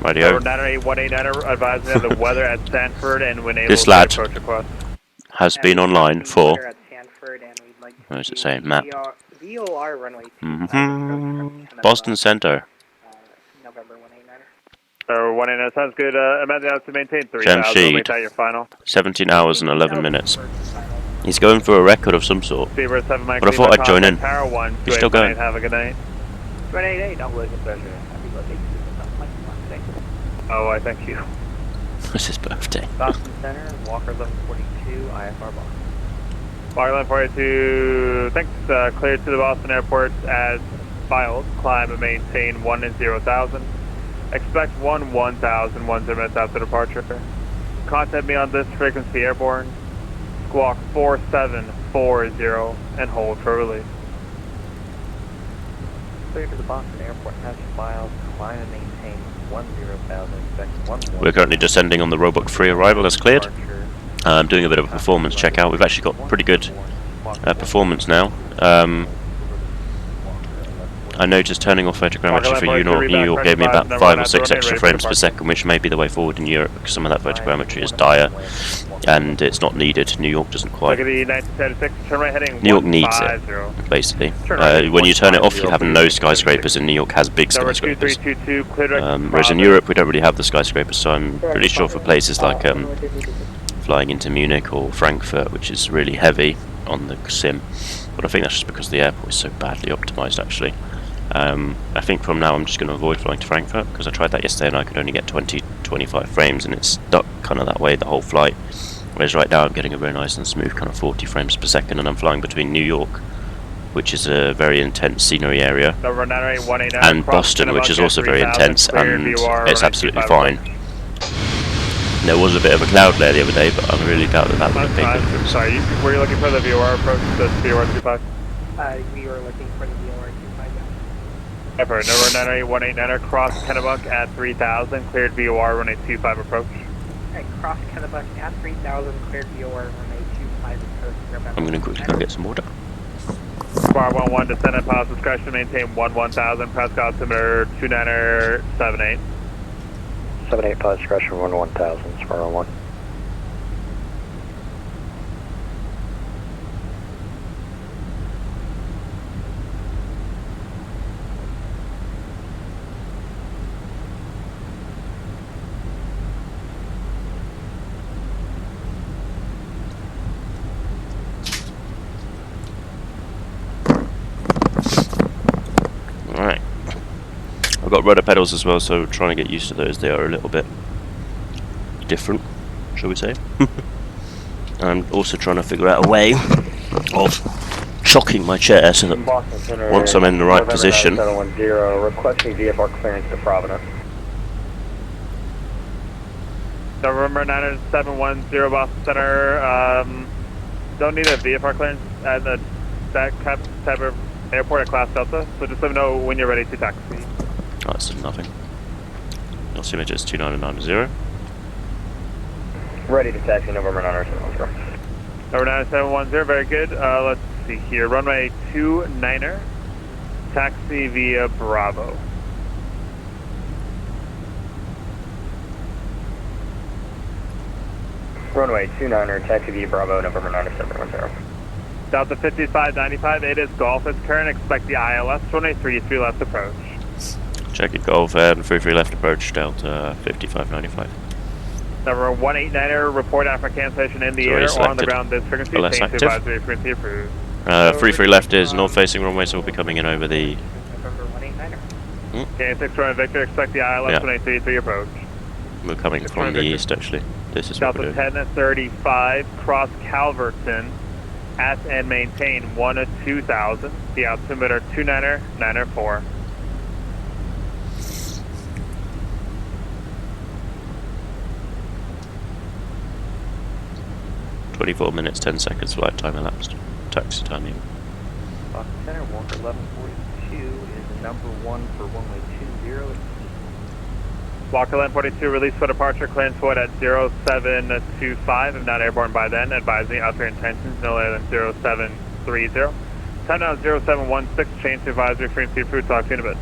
Radio. 189er advising of the weather at Sanford and when able This to lad approach request. has been online for. What does it say? Map. VOR runway Boston Center. November 189er. 189 sounds good. Imagine to maintain 3,000. Jamshed. Make that your final. 17 hours and 11 minutes. He's going for a record of some sort. Fever 7 Mike. But I thought I'd join in. Tower 1. He's still going. Have a good night. 188, no, it's a pleasure. Happy birthday to you. Oh, I thank you. It's his birthday. Boston Center, Walker 1142, IFR Boston. Walker 1142, thanks. Cleared to the Boston Airport as filed. Climb and maintain 10,000. Expect 10,000 minutes after departure. Contact me on this frequency airborne. Squawk 4740 and hold for release. Clear to the Boston Airport has filed. Climb and maintain 10,000. Expect 1. We're currently descending on the Roebuck 3 arrival. That's cleared. I'm doing a bit of a performance check out. We've actually got pretty good performance now. I noticed turning off photogrammetry for New York gave me about 5 or 6 extra frames per second, which may be the way forward in Europe, because some of that photogrammetry is dire, and it's not needed. New York doesn't quite. New York needs it, basically. When you turn it off, you have no skyscrapers, and New York has big skyscrapers. Whereas in Europe, we don't really have the skyscrapers, so I'm pretty sure for places like flying into Munich or Frankfurt, which is really heavy on the sim, but I think that's just because the airport is so badly optimized, actually. I think from now I'm just going to avoid flying to Frankfurt, because I tried that yesterday and I could only get 20-25 frames, and it's stuck kind of that way the whole flight. Whereas right now I'm getting a very nice and smooth kind of 40 frames per second, and I'm flying between New York, which is a very intense scenery area, and Boston, which is also very intense, and it's absolutely fine. There was a bit of a cloud layer the other day, but I really doubt that would have been difference. Sorry, were you looking for the VOR approach, the VOR 25? We were looking for the VOR 25. Ever, number 189er, cross Kennebuck at 3,000, cleared VOR runway 25 approach. Cross Kennebuck at 3,000, cleared VOR runway 25 approach. I'm going to quickly go get some water. Bar 11, descend at pilot's discretion, maintain 11,000, press altimeter 29er78. 78 pilot discretion, 1,000, Sparrow 1. Alright. I've got rudder pedals as well, so trying to get used to those. They are a little bit different, shall we say. I'm also trying to figure out a way of chocking my chair so that once I'm in the right position. Requesting VFR clearance to Providence. November 9710 Boston Center. Don't need a VFR clearance at the type of airport at Class Delta, so just let me know when you're ready to taxi. Oh, that's nothing. Altimeter is 2990. Ready to taxi November 9710. Number 9710, very good. Let's see here. Runway 29er, taxi via Bravo. Runway 29er, taxi via Bravo, November 9710. Delta 5595, it is Golf. It's current. Expect the ILS, runway 33 left approach. Check it, Golf and 33 left approach, Delta 5595. Number 189er, report after cancellation in the air or on the ground this frequency. LS Change to advisory frequency approved. 33 left is north facing runway, so we'll be coming in over the. November 189er. Okay, 6 runway Victor, expect the ILS, runway 33 approach. We're coming from the east, actually. This is what we're Delta doing. 1035, cross Calverton, at and maintain 1-2000. The altimeter 29er904. 24 minutes, 10 seconds flight time elapsed. Taxi time here. Boston Center, Walker 1142 is number 1 for runway 20. Walker 1142, release for departure, clearance forward at 0725. If not airborne by then, advising out your intentions no later than 0730. Time now 0716, change to advisory frequency approved, talk to you in a bit.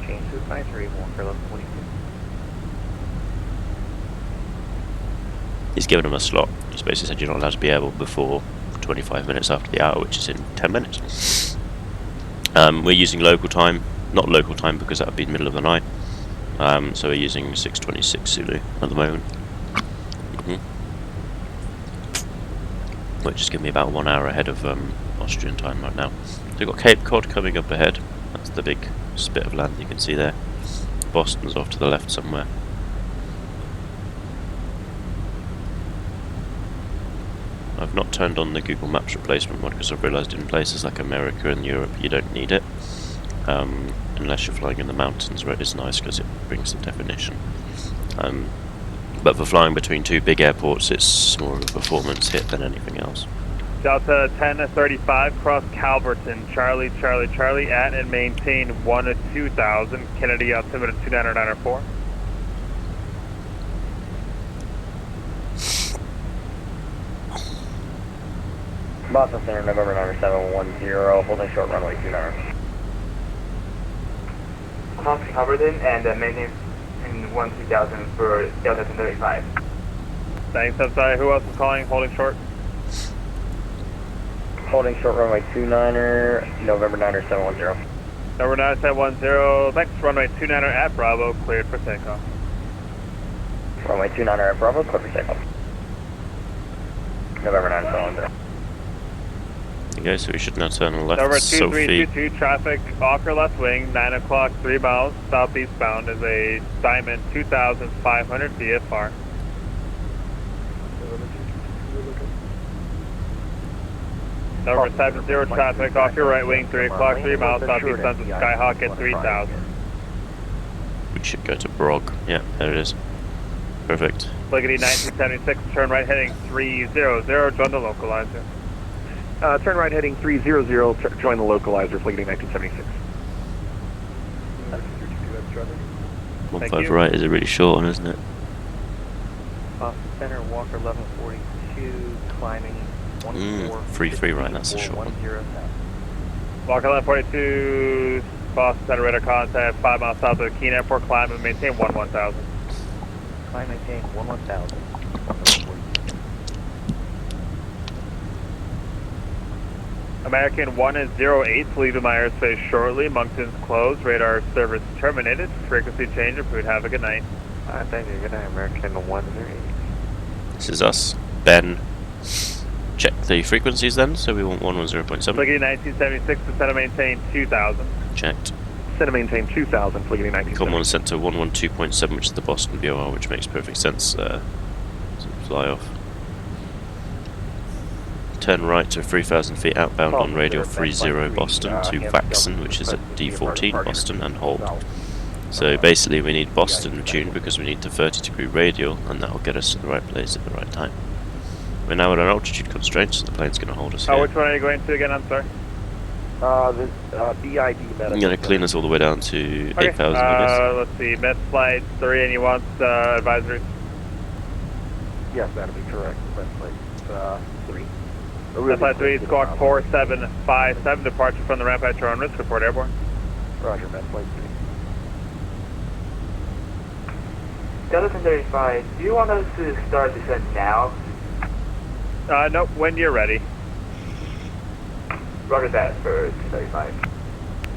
maintain supervisory, Walker 1142. He's given him a slot. Just basically said you're not allowed to be able before 25 minutes after the hour, which is in 10 minutes. We're using local time, not local time because that would be the middle of the night. So we're using 6:26 Zulu at the moment. Which is giving me about 1 hour ahead of Austrian time right now. So we've got Cape Cod coming up ahead. That's the big spit of land you can see there. Boston's off to the left somewhere. I've not turned on the Google Maps replacement one because I've realised in places like America and Europe you don't need it. Unless you're flying in the mountains where it is nice because it brings the definition. But for flying between two big airports it's more of a performance hit than anything else. Delta 1035, cross Calverton, Charlie, Charlie, Charlie, at and maintain 1-2000, Kennedy altimeter 29904. Boston Center, November 9710, holding short runway 29. Cross Calverton and maintain in 1-2000 for Delta 1035. Thanks, I'm sorry, who else is calling, holding short? Holding short runway 29er, November 9710. November 9710, thanks, runway 29er at Bravo, cleared for takeoff. Runway 29er at Bravo, cleared for takeoff. November 9710. Okay, so we should now turn on the left. Number Sophie. 2322, traffic off your left wing, 9 o'clock, 3 miles, southeast bound is a Diamond 2500 VFR. Number 70, traffic off your right wing, 3 o'clock, 3 miles, southeast bound is Skyhawk at 3000. We should go to Brog. Yeah, there it is. Perfect. Fliggity 1976, turn right heading 300, join the localizer. Turn right heading 300, join the localizer, Fliggity 1976. 1-5 right is a really short one, isn't it? Boston Center, Walker 1142, climbing 3-3 right, that's a short one. Walker 1142, Boston Center, radar contact 5 miles south of the Keene Airport, climb and maintain 1-1000. Climb maintain 1-1000. American 1-08, leaving my airspace shortly. Moncton's closed. Radar service terminated. Frequency change. Approved. Have a good night. Thank you. Good night, American 108. This is us. Ben. Check the frequencies then, so we want 110.7. Fliggity 1976, descend and maintain 2000. Checked. Descend and maintain 2000, Fliggity 1976. Common sent to 112.7, which is the Boston BOR, which makes perfect sense to fly off. Turn right to 3,000 feet outbound on radio 30 Boston to Vaxon, which is at D14 Boston, and hold. So basically we need Boston tuned because we need the 30-degree radial, and that will get us to the right place at the right time. We're now at an altitude constraint, so the plane's going to hold us here. Which one are you going to again? I'm sorry. The BID medical. I'm going to clean us all the way down to 8,000 let's see, Met Flight 3, and you want advisory? Yes, that'll be correct. Met Flight 3. Met Flight 3, squawk 4757, departure from the ramp at your own risk, report airborne. Roger, Met Flight 3. Delta 1035, do you want us to start descent now? Nope, when you're ready. Roger that for 1035.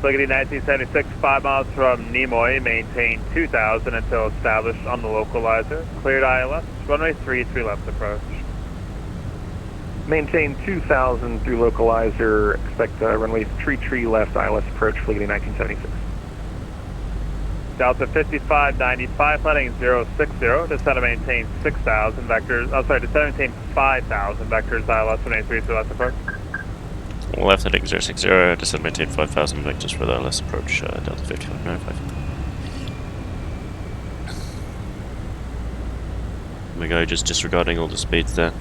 Fliggity 1976, 5 miles from Nimoy, maintain 2000 until established on the localizer. Cleared ILS, runway 33 left approach. Maintain 2000 through localizer, expect runway 33 left, ILS approach, Fliggity 1976. Delta 5595, heading 060, descend and maintain 6000 vectors, descend and maintain 5000 vectors, ILS 183 left approach. Left heading 060, descend and maintain 5,000 vectors for the ILS approach, Delta 5595. There we go, just disregarding all the speeds there.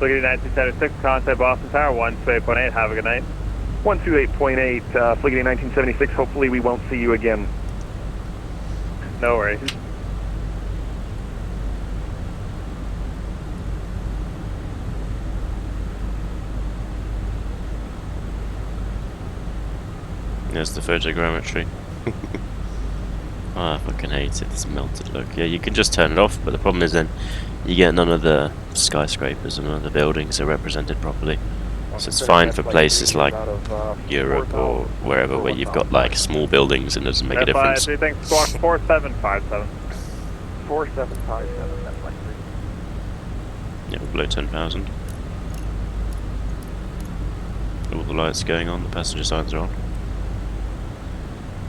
Flight 1976, contact Boston Tower, 128.8, have a good night. 128.8, Flight 1976, hopefully we won't see you again. No worries. There's the photogrammetry. Oh, I fucking hate it, this melted look. Yeah, you can just turn it off, but the problem is then you get none of the skyscrapers and none of the buildings are represented properly. So it's fine for places like Europe or wherever where you've got like small buildings and it doesn't make a difference. Thanks, squawk 4757. 4757, that's like 3. Yeah, we're below 10,000. All the lights going on, the passenger signs are on.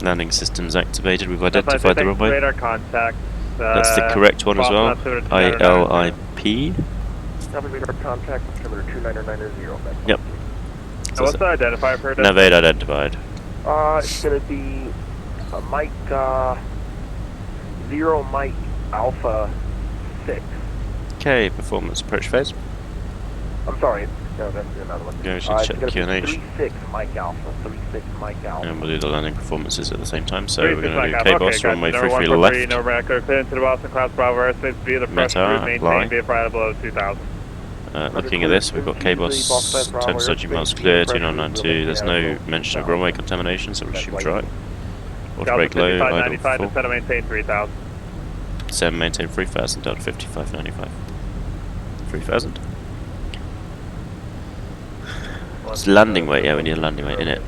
Landing systems activated, we've identified the runway. Radar contact. That's the correct one as well. ILIP. Radar contact, altimeter 29990. Yep. So what's the identifier for it? Navigate identified. It's going to be Mike, 0 Mike Alpha 6. Okay, performance approach phase. I'm sorry, no, that's another one. Go, should check the QNH. 36 Mike Alpha, 36 Mike Alpha. And we'll do the landing performances at the same time. So we're going to do okay, KBOS, runway 33 no left. No record, clear into the Boston class Bravo airspace via the first Meta, route, maintain lie. via flight below 2000. Looking at this, we've got KBOS 10 surging miles clear, 2992. There's no mention of runway contamination, so we'll shoot right. Auto brake low, idle 4. Descend and maintain 3000. Descend, maintain 3000, Delta 5595. 3000. It's landing weight, yeah, we need a landing weight in it.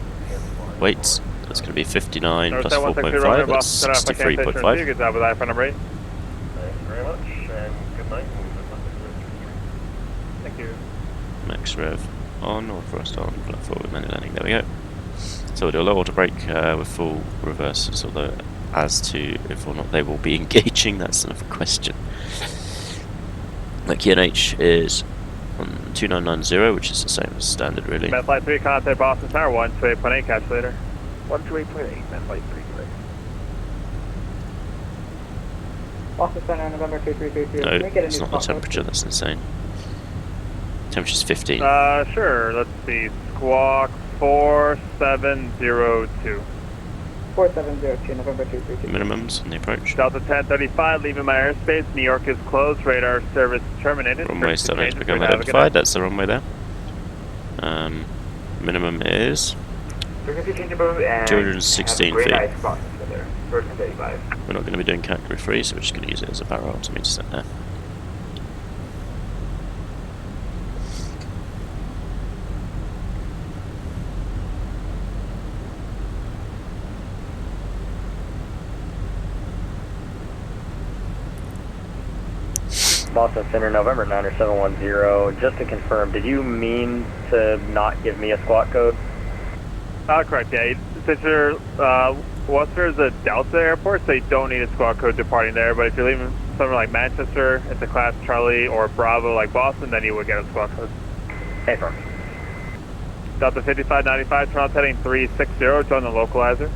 Weights, that's going to be 59 plus 4.5, that's 63.5. Good job with that, front number 8. Thanks very much, and good night. Thank you. Max rev on, or thrust on, flat forward, manual landing, there we go. So we'll do a low auto brake with full reverses, although as to if or not they will be engaging, that's another question. The QNH is 2990, which is the same as standard really. Flight 3, contact Boston Tower, 128.8, catch later. 128.8, Flight 3, great. Boston Center, November 2332. No, it's not the temperature, that's insane. Temperature's 15. Sure, let's see, squawk 4702. 4702, November 232. Minimums on the approach. Delta 1035, leaving my airspace. New York is closed. Radar service terminated. Runway starting to become identified. That's the runway there. Minimum is 216 feet. We're not going to be doing category 3, so we're just going to use it as a barrel to meet descent there. Boston Center, November 90710. Just to confirm, did you mean to not give me a squawk code? Correct, yeah. Since you're, Worcester is a Delta airport, so you don't need a squawk code departing there, but if you're leaving somewhere like Manchester, it's a Class Charlie or Bravo like Boston, then you would get a squawk code. Hey, firm. Delta 5595, Toronto heading 360, join the localizer.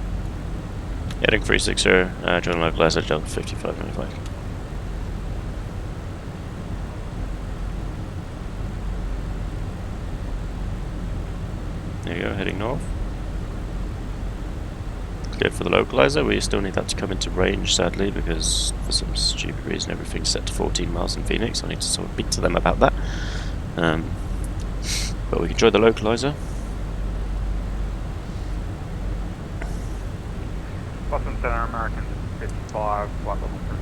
Heading 360, join the localizer, Delta 5595. There you go, heading north. Cleared for the localizer. We still need that to come into range, sadly, because for some stupid reason everything's set to 14 miles in Phoenix. I need to sort of speak to them about that. But we can join the localizer. Boston Center, American 55, flight level 3.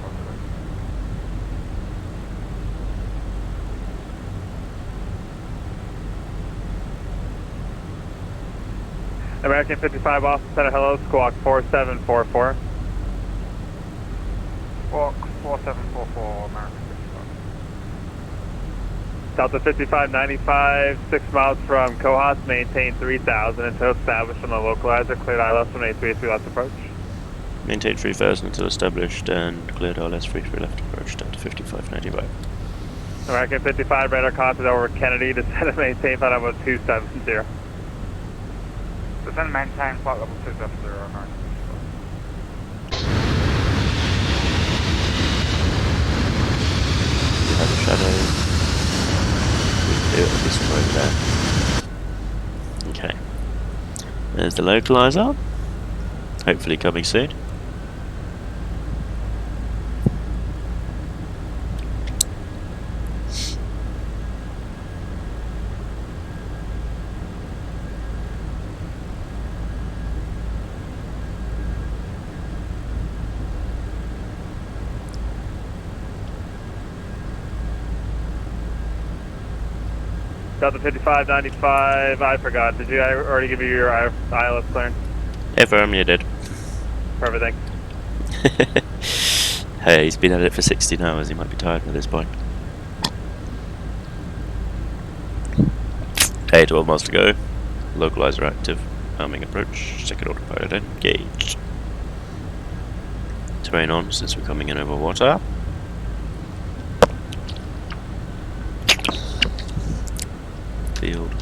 American 55, Boston Center, hello, squawk 4744. Squawk 4744, American 55. Delta 5595, 6 miles from Cohos, maintain 3000 until established on the localizer, cleared ILS from 833 left approach. Maintain 3000 until established and cleared ILS 33 left approach, down to 5595. American 55, radar contact over Kennedy, descend and maintain flight level 270. Descend and maintain flight level 270, American 55. We have a shadow. do it this road there. Okay. There's the localizer. Hopefully coming soon. Delta 5595, I forgot. Did you already give you your ILS clearance? Affirm, you did. Perfect, thanks. Hey, he's been at it for 16 hours, he might be tired at this point. Hey, 12 miles to go. Localizer active. Arming approach. Second autopilot engaged. Terrain on since we're coming in over water. Field.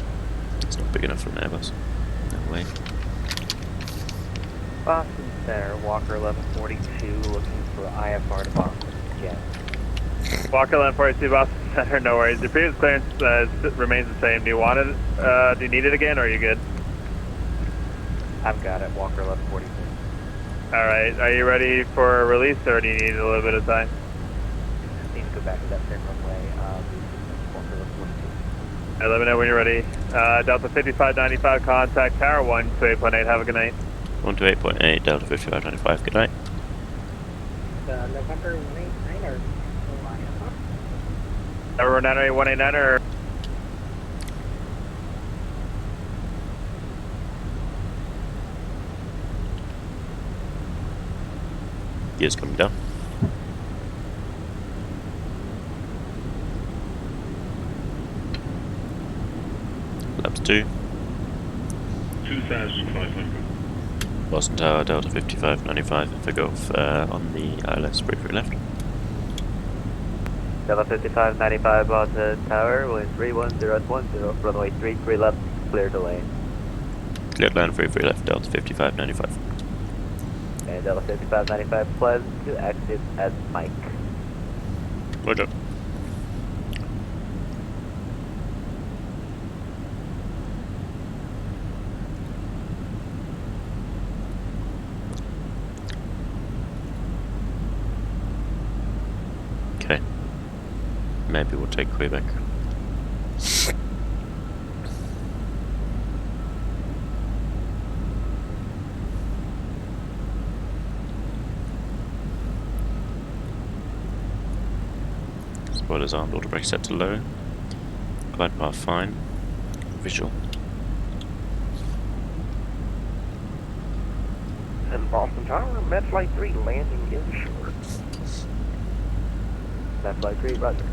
It's not big enough for an Airbus. No way. Boston Center, Walker 1142, looking for IFR to Boston. Jet. Walker 1142, Boston Center, no worries. Your previous clearance remains the same. Do you want it? Do you need it again, or are you good? I've got it, Walker 1142. Alright, are you ready for a release, or do you need a little bit of time? Just need to go back to that same runway. Walker 1142. Let me know when you're ready. Delta 5595, contact Tower 1 to 8.8. Have a good night. 1 to 8.8, Delta 5595, good night. November 189 or November 98189 or... Gears coming down. Laps 2. 2,500. Boston Tower, Delta 5595 for Golf on the ILS, brake for left. Delta 5595 Boston Tower, wind 31010, runway 33 left, clear to lane. Cleared land, free left, Delta 5595. And Delta 5595 pleasant to exit at Mike. Roger. Okay. Maybe we'll take Quebec. Spoilers armed, auto brake set to low. Glide path fine. Visual. And Boston Tower, Med Flight 3, landing is short. Med Flight 3, roger.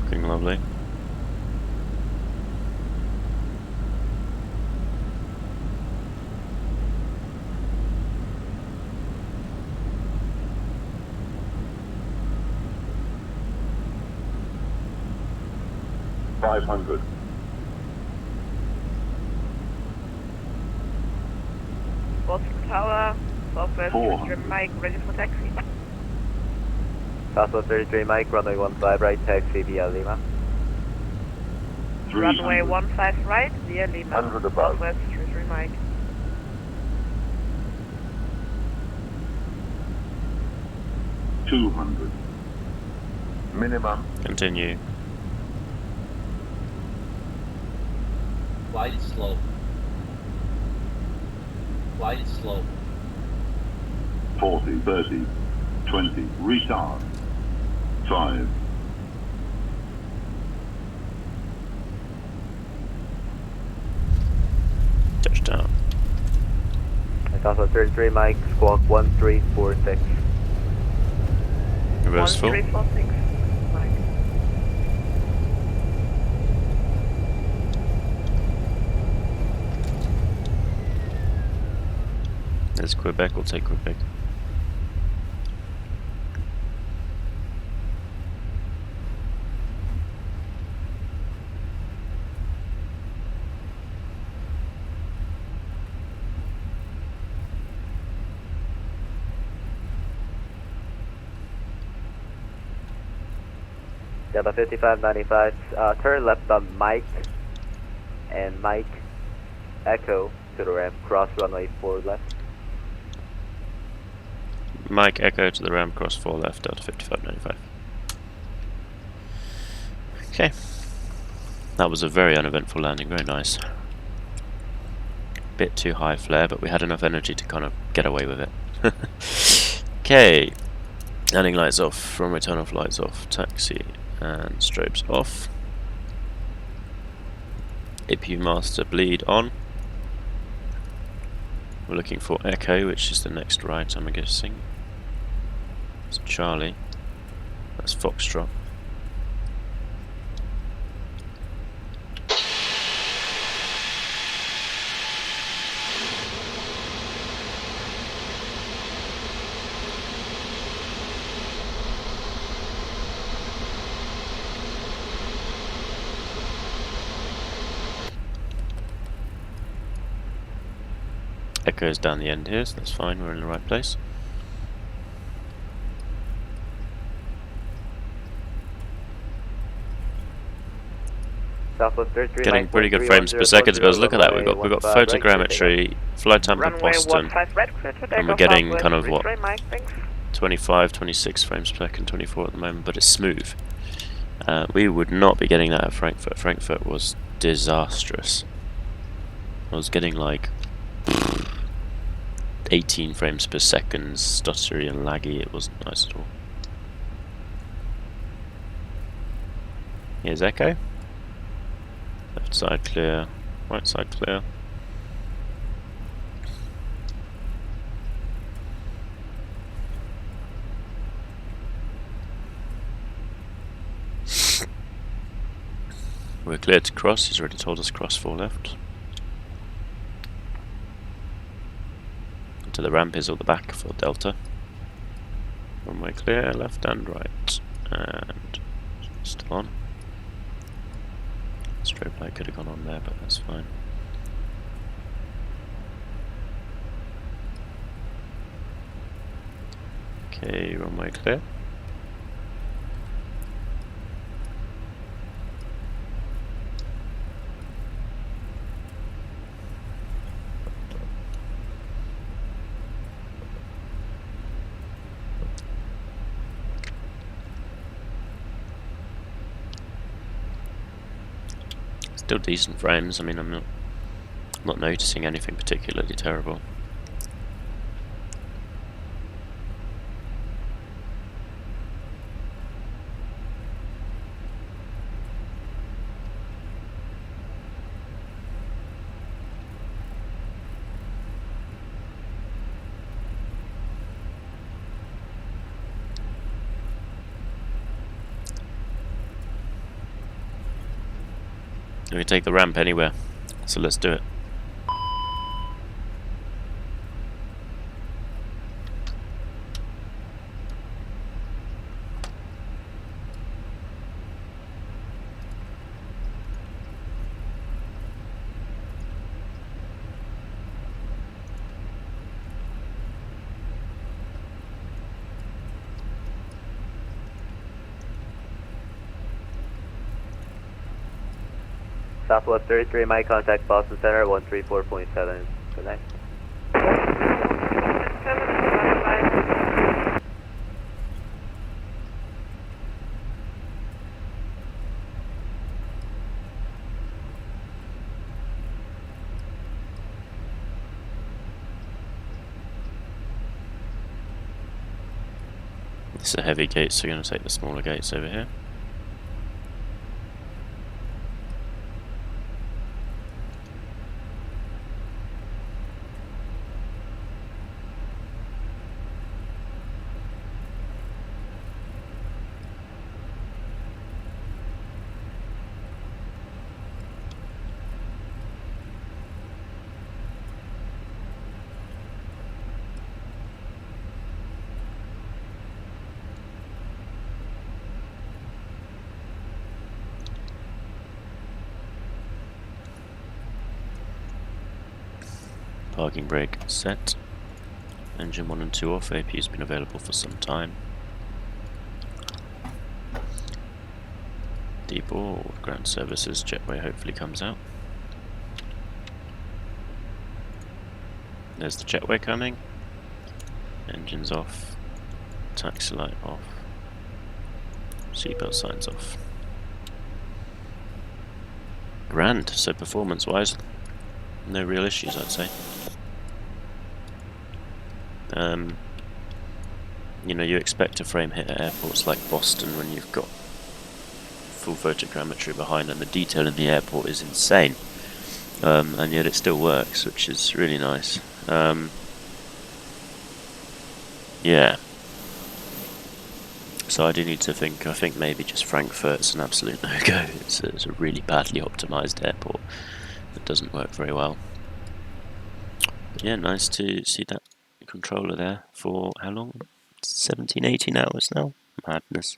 Looking lovely. Boston Tower, Southwest 33 Mike, ready for taxi. Southwest 33 Mike, runway 15 right, taxi via Lima. Runway 15 right, via Lima. 100 above. Southwest 33 Mike. 200. Minimum. Continue. Wide slope. Wide slope. 40, 30, 20. Retard. 5. Touchdown. Southwest 33, Mike, squawk 1346. Reverse full. 1346. Mike. There's Quebec, we'll take Quebec. Delta 5595, turn left on Mike, and Mike, Echo to the ramp, cross runway 4 left. Mike Echo to the ramp, cross 4 left, Delta 5595. Okay. That was a very uneventful landing, very nice. Bit too high flare, but we had enough energy to kind of get away with it. Okay. Landing lights off, runway turn off, lights off, taxi, and strobes off. APU master bleed on. We're looking for Echo, which is the next right, I'm guessing. It's Charlie. That's Foxtrot. Echoes down the end here, so that's fine, we're in the right place. Southwest 33, Getting Mike, pretty good frames per second, but look at that, we've got runway 15 photogrammetry, flight time per Runway Boston, 15 red, clear to and take we're off getting Southwest kind of what, 33, Mike, thanks. 25, 26 frames per second, 24 at the moment, but it's smooth. We would not be getting that at Frankfurt. Frankfurt was disastrous. I was getting like 18 frames per second, stuttery and laggy, it wasn't nice at all. Here's Echo. Left side clear, right side clear. We're clear to cross, he's already told us cross 4 left. To the ramp is at the back for Delta. Runway clear, left and right. And still on. Strobe light could have gone on there, but that's fine. Okay, runway clear. Still decent frames. I mean, I'm not noticing anything particularly terrible. We can take the ramp anywhere, so let's do it. Southwest 33, my contact Boston Center 134.7. Good night. 7, It's a heavy gate, so we're going to take the smaller gates over here. Parking brake set. Engine 1 and 2 off. AP's been available for some time. Deboard. Ground services. Jetway hopefully comes out. There's the jetway coming. Engines off. Taxi light off. Seatbelt signs off. Grand. So performance-wise, no real issues, I'd say. You know, you expect a frame hit at airports like Boston when you've got full photogrammetry behind, and the detail in the airport is insane. And yet it still works, which is really nice. Yeah. So I do need to think. I think maybe just Frankfurt's an absolute no-go. It's a really badly optimised airport that doesn't work very well. But yeah, nice to see that controller there for how long? 17, 18 hours now? Madness.